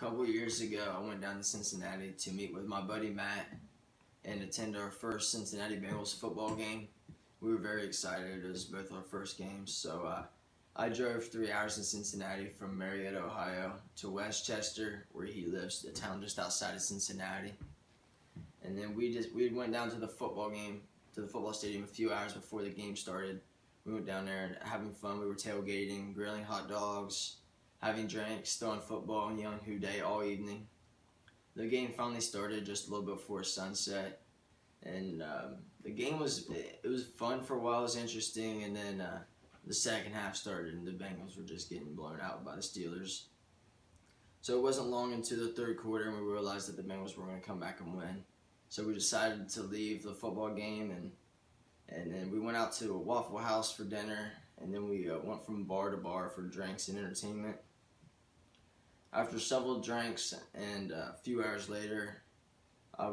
couple of years ago, I went down to Cincinnati to meet with my buddy Matt and attend our first Cincinnati Bengals football game. We were very excited. It was both our first games. So I drove 3 hours to Cincinnati from Marietta, Ohio to Westchester, where he lives, a town just outside of Cincinnati. And then we went down to the football game, to the football stadium a few hours before the game started. We went down there and having fun. We were tailgating, grilling hot dogs, having drinks, throwing football, and yelling "Who Day" all evening. The game finally started just a little bit before sunset, and the game was fun for a while. It was interesting, and then the second half started, and the Bengals were just getting blown out by the Steelers. So it wasn't long into the third quarter, and we realized that the Bengals were going to come back and win. So we decided to leave the football game, and then we went out to a Waffle House for dinner, and then we went from bar to bar for drinks and entertainment. After several drinks and a few hours later, I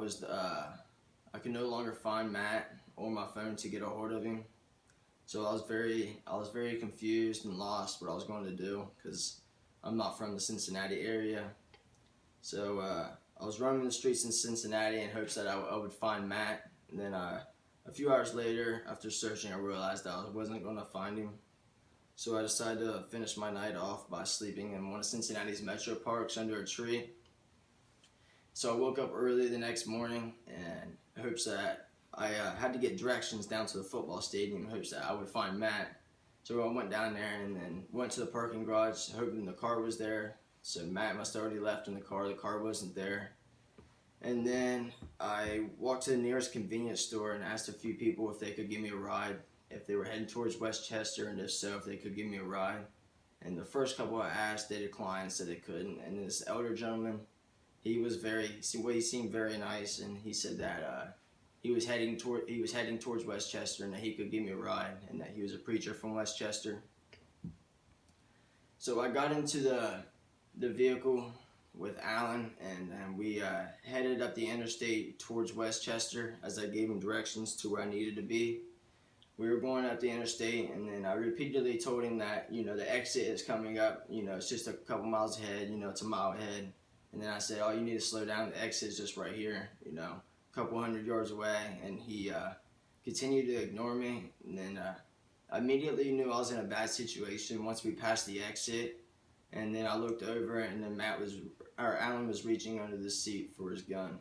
could no longer find Matt or my phone to get a hold of him. So I was very confused and lost what I was going to do because I'm not from the Cincinnati area. So I was roaming the streets in Cincinnati in hopes that I would find Matt. And then a few hours later, after searching, I realized that I wasn't going to find him. So I decided to finish my night off by sleeping in one of Cincinnati's metro parks under a tree. So I woke up early the next morning in hopes that I had to get directions down to the football stadium in hopes that I would find Matt. So I went down there and then went to the parking garage hoping the car was there. So Matt must have already left in the car wasn't there. And then I walked to the nearest convenience store and asked a few people if they could give me a ride, if they were heading towards Westchester, and if so, if they could give me a ride. And the first couple I asked, they declined, said they couldn't. And this elder gentleman, he seemed very nice, and he said that he was heading towards Westchester, and that he could give me a ride, and that he was a preacher from Westchester. So I got into the vehicle with Alan, and we headed up the interstate towards Westchester as I gave him directions to where I needed to be. We were going up the interstate, and then I repeatedly told him that, the exit is coming up, it's just a couple miles ahead, it's a mile ahead. And then I said, oh, you need to slow down, the exit is just right here, a couple hundred yards away. And he continued to ignore me, and then I immediately knew I was in a bad situation once we passed the exit. And then I looked over, and then Alan was reaching under the seat for his gun.